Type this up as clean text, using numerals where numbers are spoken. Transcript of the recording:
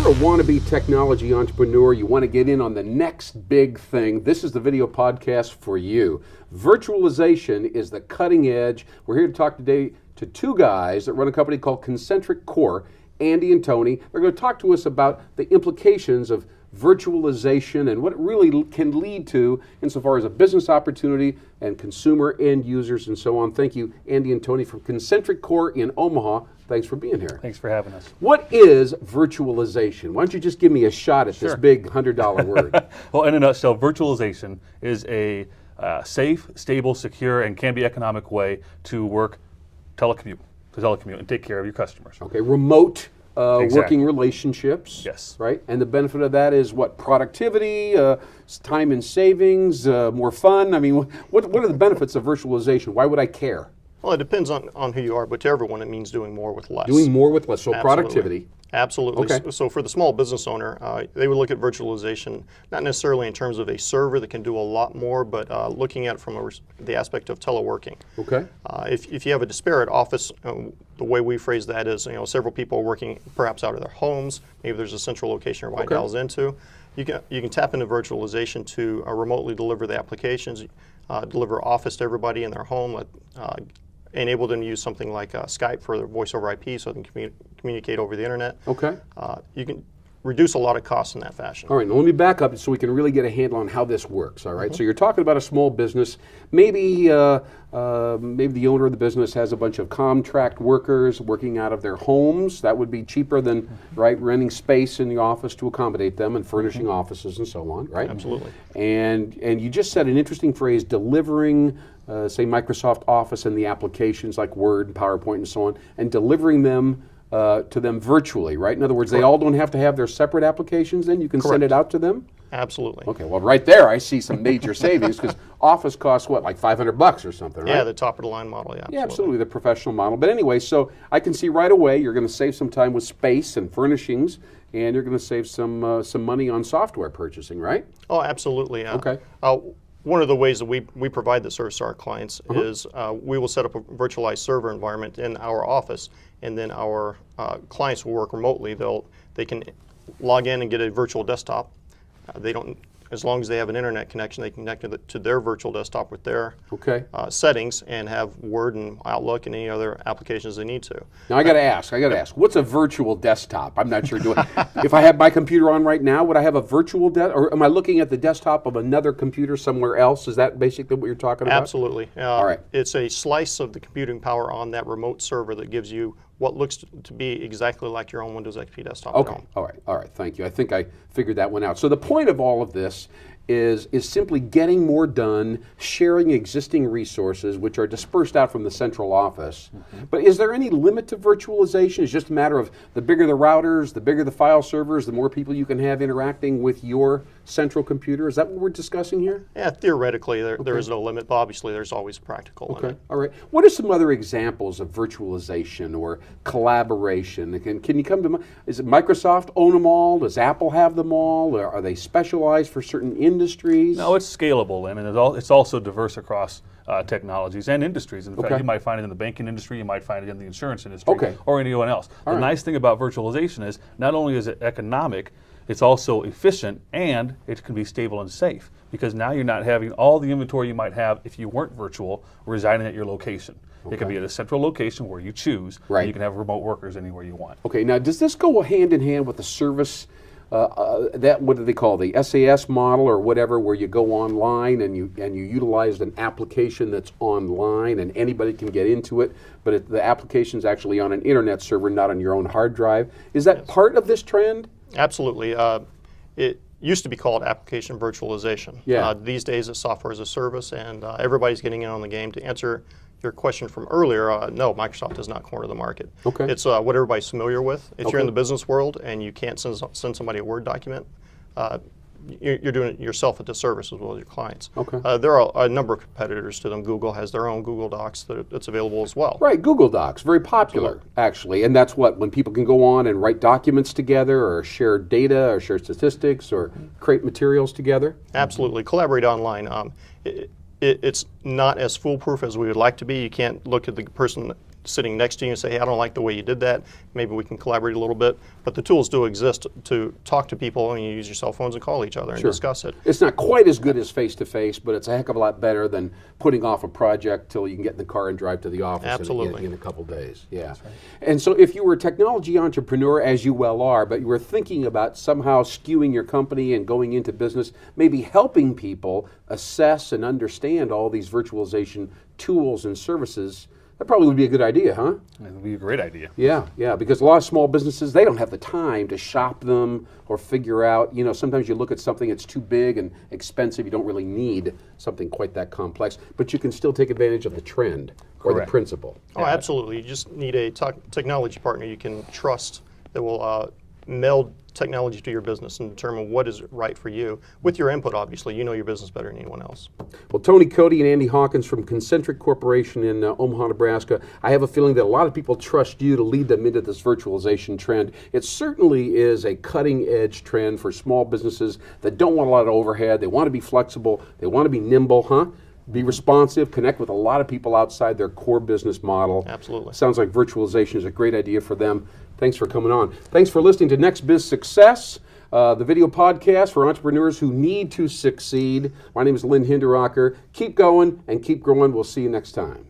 a wannabe technology entrepreneur, you want to get in on the next big thing, this is the video podcast for you. Virtualization is the cutting edge. We're here to talk today to two guys that run a company called Concentric Core, Andy and Tony. They're going to talk to us about the implications of virtualization and what it really can lead to insofar as a business opportunity and consumer end users and so on. Thank you, Andy and Tony from Concentric Core in Omaha. Thanks for being here. Thanks for having us. What is virtualization? Why don't you just give me a shot at this big $100 word? Well, in a nutshell, virtualization is a safe, stable, secure, and can be economic way to teleccommute and take care of your customers. Okay, remote Exactly. working relationships. Yes. Right? And the benefit of that is what? Productivity, time and savings, more fun? I mean, what are the benefits of virtualization? Why would I care? Well, it depends on who you are, but to everyone it means doing more with less. Doing more with less, so Absolutely. productivity. Absolutely. Okay. So for the small business owner, they would look at virtualization, not necessarily in terms of a server that can do a lot more, but looking at it from the aspect of teleworking. Okay. If you have a disparate office, the way we phrase that is, several people working perhaps out of their homes. Maybe there's a central location everybody dials into. You can tap into virtualization to remotely deliver the applications, deliver Office to everybody in their home, enable them to use something like Skype for their voice over IP so they can communicate over the internet. Okay. You can reduce a lot of costs in that fashion. All right, now let me back up so we can really get a handle on how this works, all right? So you're talking about a small business. Maybe the owner of the business has a bunch of contract workers working out of their homes. That would be cheaper than, right, renting space in the office to accommodate them and furnishing offices and so on, right? Absolutely. And you just said an interesting phrase, delivering, say, Microsoft Office and the applications like Word and PowerPoint and so on, and delivering them to them virtually, right? In other words, they all don't have to have their separate applications then? You can send it out to them? Absolutely. Okay, well, right there I see some major savings because Office costs, what, like $500 or something, right? Yeah, the top of the line model, Yeah, absolutely, the professional model. But anyway, so I can see right away you're going to save some time with space and furnishings, and you're going to save some money on software purchasing, right? Oh, absolutely. Okay. One of the ways that we provide the service to our clients is we will set up a virtualized server environment in our office, and then our clients will work remotely. They can log in and get a virtual desktop. As long as they have an internet connection, they can connect to their virtual desktop with their settings and have Word and Outlook and any other applications they need to. Now I got to ask, what's a virtual desktop? I'm not sure. If I have my computer on right now, would I have a virtual or am I looking at the desktop of another computer somewhere else? Is that basically what you're talking about? Absolutely. All right. It's a slice of the computing power on that remote server that gives you what looks to be exactly like your own Windows XP desktop at home. All right, thank you. I think I figured that one out. So the point of all of this is simply getting more done, sharing existing resources which are dispersed out from the central office. But is there any limit to virtualization? It's just a matter of the bigger the routers, the bigger the file servers, the more people you can have interacting with your central computer. Is that what we're discussing here? Yeah, theoretically there is no limit, but obviously there's always a practical limit. All right. What are some other examples of virtualization or collaboration? Can you come to mind? Is it Microsoft own them all? Does Apple have them all? Or are they specialized for certain industries? No, it's scalable, and it's also diverse across technologies and industries. In fact, you might find it in the banking industry, you might find it in the insurance industry, or anyone else. The nice thing about virtualization is not only is it economic, it's also efficient, and it can be stable and safe, because now you're not having all the inventory you might have if you weren't virtual residing at your location. It can be at a central location where you choose, and you can have remote workers anywhere you want. Okay, now does this go hand in hand with the service, what do they call the SAS model or whatever, where you go online and you utilize an application that's online and anybody can get into it, but the application's actually on an internet server, not on your own hard drive? Is that part of this trend? Absolutely. It used to be called application virtualization. These days it's software as a service, and everybody's getting in on the game. To answer your question from earlier, no, Microsoft does not corner the market. It's what everybody's familiar with. If you're in the business world and you can't send somebody a Word document, you're doing it yourself at the service as well as your clients. There are a number of competitors to them. Google has their own Google Docs that's available as well. Right, Google Docs, very popular actually, and that's when people can go on and write documents together or share data or share statistics or create materials together. Absolutely, collaborate online. It's not as foolproof as we would like to be. You can't look at the person sitting next to you and say, hey, I don't like the way you did that. Maybe we can collaborate a little bit. But the tools do exist to talk to people, and you use your cell phones and call each other and discuss it. It's not quite as good as face-to-face, but it's a heck of a lot better than putting off a project till you can get in the car and drive to the office in a couple days. Yeah. Right. And so if you were a technology entrepreneur, as you well are, but you were thinking about somehow skewing your company and going into business, maybe helping people assess and understand all these virtualization tools and services, that probably would be a good idea, huh? It would be a great idea. Yeah, because a lot of small businesses, they don't have the time to shop them or figure out, sometimes you look at something, it's too big and expensive, you don't really need something quite that complex, but you can still take advantage of the trend or the principle. Oh, absolutely. You just need a technology partner you can trust that will meld technology to your business and determine what is right for you. With your input, obviously, you know your business better than anyone else. Well, Tony Cody and Andy Hawkins from Concentric Corporation in Omaha, Nebraska, I have a feeling that a lot of people trust you to lead them into this virtualization trend. It certainly is a cutting-edge trend for small businesses that don't want a lot of overhead. They want to be flexible. They want to be nimble, be responsive, connect with a lot of people outside their core business model. Absolutely. Sounds like virtualization is a great idea for them. Thanks for coming on. Thanks for listening to NxBizSuccess, the video podcast for entrepreneurs who need to succeed. My name is Lynn Hinderacher. Keep going and keep growing. We'll see you next time.